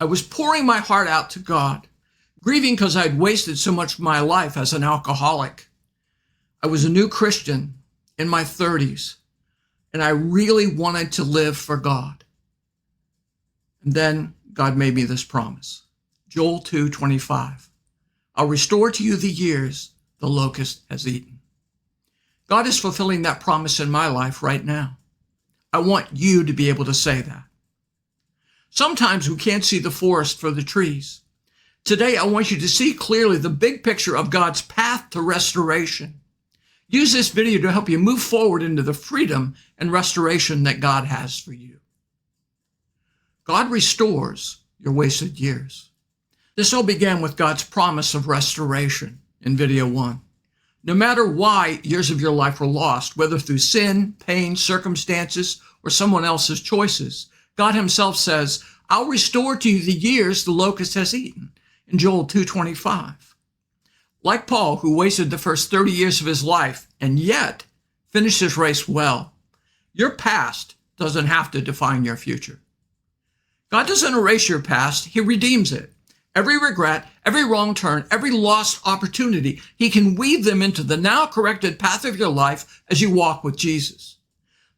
I was pouring my heart out to God, grieving because I'd wasted so much of my life as an alcoholic. I was a new Christian in my 30s, and I really wanted to live for God. And then God made me this promise. Joel 2:25. I'll restore to you the years the locust has eaten. God is fulfilling that promise in my life right now. I want you to be able to say that. Sometimes we can't see the forest for the trees. Today, I want you to see clearly the big picture of God's path to restoration. Use this video to help you move forward into the freedom and restoration that God has for you. God restores your wasted years. This all began with God's promise of restoration in video 1. No matter why years of your life were lost, whether through sin, pain, circumstances, or someone else's choices, God himself says, I'll restore to you the years the locust has eaten, in Joel 2:25. Like Paul, who wasted the first 30 years of his life and yet finished his race well, your past doesn't have to define your future. God doesn't erase your past, he redeems it. Every regret, every wrong turn, every lost opportunity, he can weave them into the now corrected path of your life as you walk with Jesus.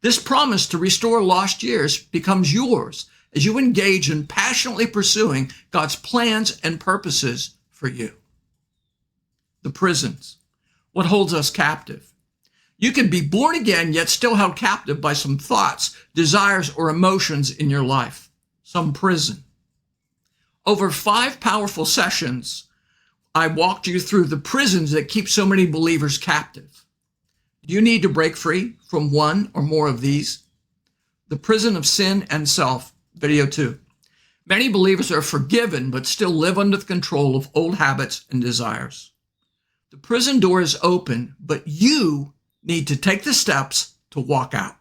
This promise to restore lost years becomes yours as you engage in passionately pursuing God's plans and purposes for you. The prisons, what holds us captive. You can be born again, yet still held captive by some thoughts, desires, or emotions in your life, some prison. Over 5 powerful sessions, I walked you through the prisons that keep so many believers captive. Do you need to break free from one or more of these? The prison of sin and self, video 2. Many believers are forgiven but still live under the control of old habits and desires. The prison door is open, but you need to take the steps to walk out.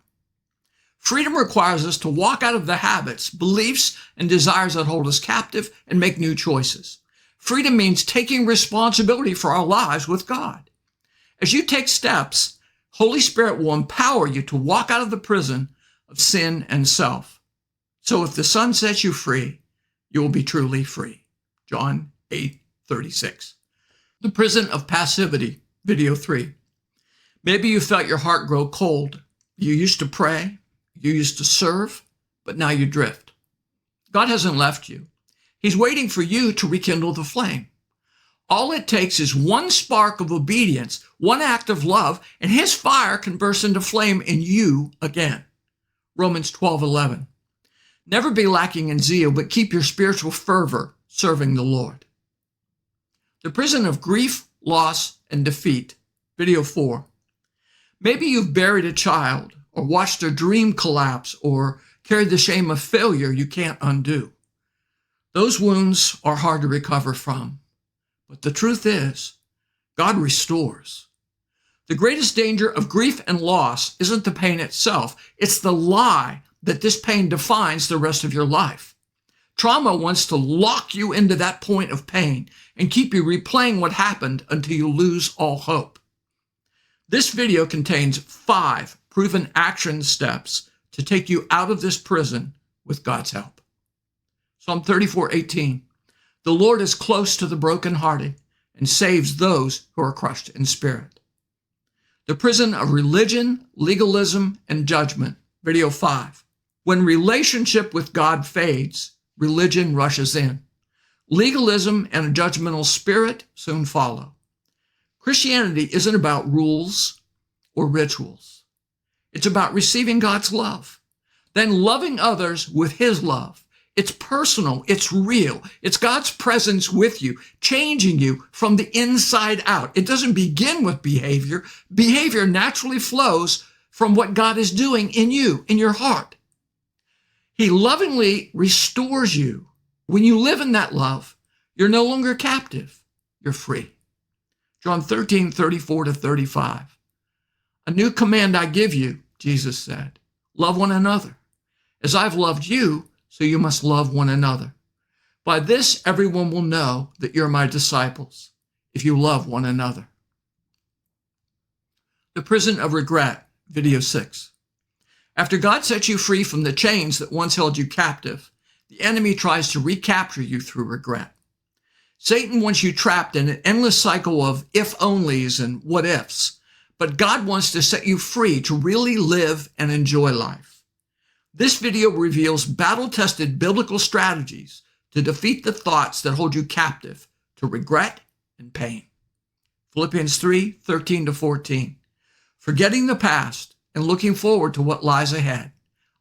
Freedom requires us to walk out of the habits, beliefs, and desires that hold us captive and make new choices. Freedom means taking responsibility for our lives with God. As you take steps, Holy Spirit will empower you to walk out of the prison of sin and self. So if the Son sets you free, you will be truly free. John 8:36. The prison of passivity, video 3. Maybe you felt your heart grow cold. You used to pray. You used to serve, but now you drift. God hasn't left you. He's waiting for you to rekindle the flame. All it takes is one spark of obedience, one act of love, and his fire can burst into flame in you again. Romans 12:11. Never be lacking in zeal, but keep your spiritual fervor serving the Lord. The prison of grief, loss, and defeat, video 4. Maybe you've buried a child, or watched a dream collapse, or carried the shame of failure you can't undo. Those wounds are hard to recover from. But the truth is, God restores. The greatest danger of grief and loss isn't the pain itself. It's the lie that this pain defines the rest of your life. Trauma wants to lock you into that point of pain and keep you replaying what happened until you lose all hope. This video contains 5 proven action steps to take you out of this prison with God's help. Psalm 34:18. The Lord is close to the brokenhearted and saves those who are crushed in spirit. The prison of religion, legalism, and judgment, video 5. When relationship with God fades, religion rushes in. Legalism and a judgmental spirit soon follow. Christianity isn't about rules or rituals. It's about receiving God's love, then loving others with his love. It's personal, it's real, it's God's presence with you, changing you from the inside out. It doesn't begin with behavior. Behavior naturally flows from what God is doing in you, in your heart. He lovingly restores you. When you live in that love, you're no longer captive, you're free. John 13:34-35. A new command I give you, Jesus said, love one another. As I've loved you, so you must love one another. By this, everyone will know that you're my disciples, if you love one another. The prison of regret, video 6. After God set you free from the chains that once held you captive, The enemy tries to recapture you through regret. Satan wants you trapped in an endless cycle of if-onlys and what-ifs, but God wants to set you free to really live and enjoy life. This video reveals battle-tested biblical strategies to defeat the thoughts that hold you captive to regret and pain. Philippians 3:13-14. Forgetting the past and looking forward to what lies ahead,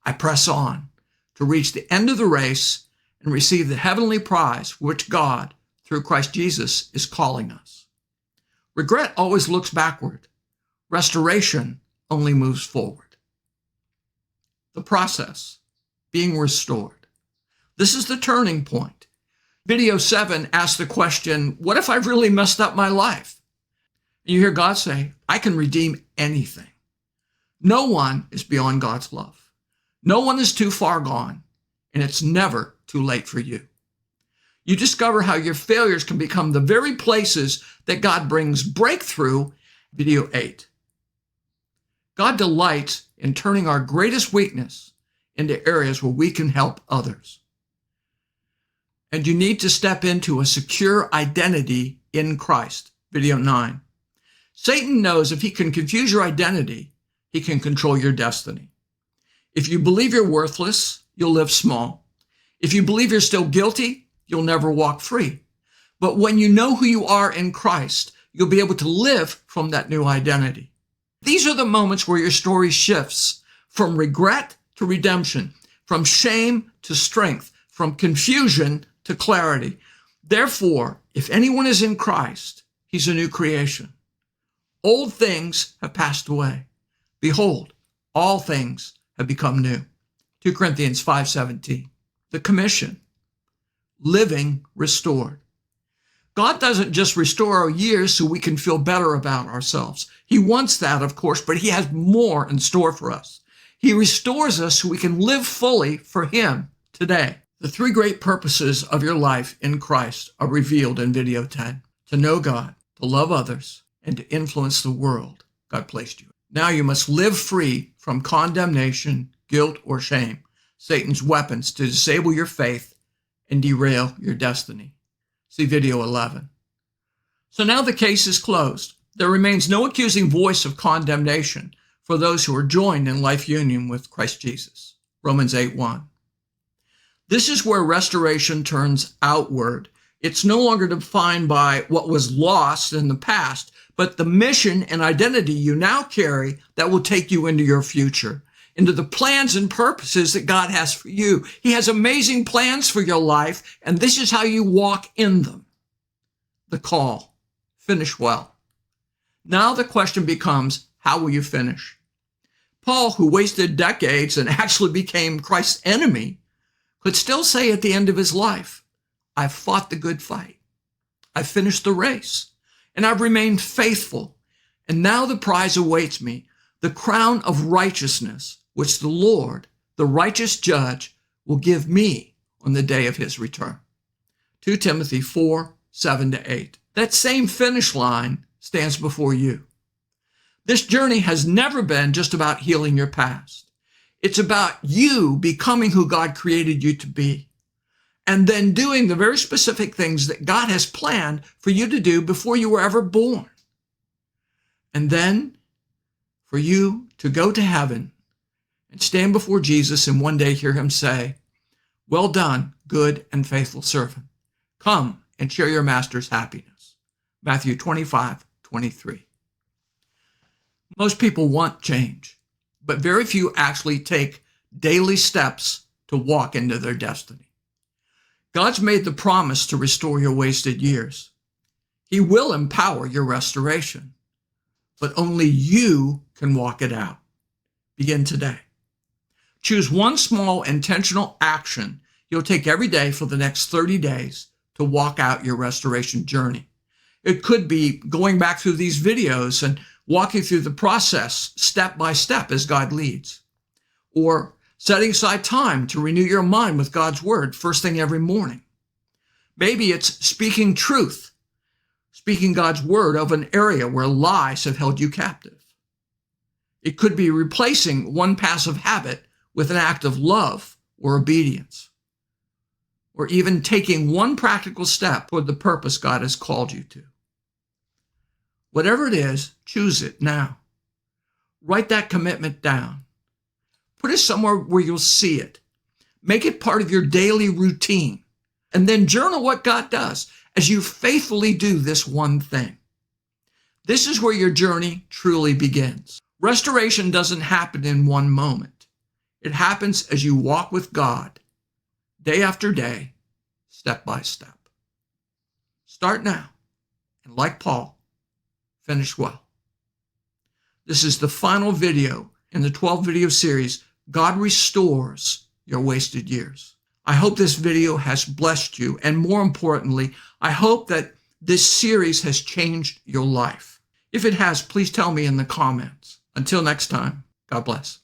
I press on to reach the end of the race and receive the heavenly prize for which God, through Christ Jesus, is calling us. Regret always looks backward. Restoration only moves forward. The process, being restored. This is the turning point. Video 7 asks the question, what if I've really messed up my life? And you hear God say, I can redeem anything. No one is beyond God's love. No one is too far gone, and it's never too late for you. You discover how your failures can become the very places that God brings breakthrough. Video 8. God delights in turning our greatest weakness into areas where we can help others. And you need to step into a secure identity in Christ. Video 9. Satan knows if he can confuse your identity, he can control your destiny. If you believe you're worthless, you'll live small. If you believe you're still guilty, you'll never walk free. But when you know who you are in Christ, you'll be able to live from that new identity. These are the moments where your story shifts from regret to redemption, from shame to strength, from confusion to clarity. Therefore, if anyone is in Christ, he's a new creation. Old things have passed away. Behold, all things have become new. 2 Corinthians 5:17. The commission, living restored. God doesn't just restore our years so we can feel better about ourselves. He wants that, of course, but he has more in store for us. He restores us so we can live fully for him today. The 3 great purposes of your life in Christ are revealed in video 10. To know God, to love others, and to influence the world God placed you in. Now you must live free from condemnation, guilt, or shame, Satan's weapons to disable your faith and derail your destiny. See video 11. So now the case is closed. There remains no accusing voice of condemnation for those who are joined in life union with Christ Jesus. Romans 8:1. This is where restoration turns outward. It's no longer defined by what was lost in the past, but the mission and identity you now carry that will take you into your future, into the plans and purposes that God has for you. He has amazing plans for your life, and this is how you walk in them. The call, finish well. Now the question becomes, how will you finish? Paul, who wasted decades and actually became Christ's enemy, could still say at the end of his life, I've fought the good fight. I've finished the race, and I've remained faithful. And now the prize awaits me, the crown of righteousness, which the Lord, the righteous judge, will give me on the day of his return. 2 Timothy 4:7-8. That same finish line stands before you. This journey has never been just about healing your past. It's about you becoming who God created you to be, and then doing the very specific things that God has planned for you to do before you were ever born. And then for you to go to heaven and stand before Jesus and one day hear him say, well done, good and faithful servant. Come and share your master's happiness. Matthew 25:23. Most people want change, but very few actually take daily steps to walk into their destiny. God's made the promise to restore your wasted years. He will empower your restoration, but only you can walk it out. Begin today. Choose one small intentional action you'll take every day for the next 30 days to walk out your restoration journey. It could be going back through these videos and walking through the process step by step as God leads, or setting aside time to renew your mind with God's word first thing every morning. Maybe it's speaking truth, speaking God's word of an area where lies have held you captive. It could be replacing one passive habit with an act of love or obedience. or even taking one practical step toward the purpose God has called you to. Whatever it is, choose it now. Write that commitment down. Put it somewhere where you'll see it. Make it part of your daily routine. And then journal what God does as you faithfully do this one thing. This is where your journey truly begins. Restoration doesn't happen in one moment. It happens as you walk with God, day after day, step by step. Start now, and like Paul, finish well. This is the final video in the 12-video series, God Restores Your Wasted Years. I hope this video has blessed you, and more importantly, I hope that this series has changed your life. If it has, please tell me in the comments. Until next time, God bless.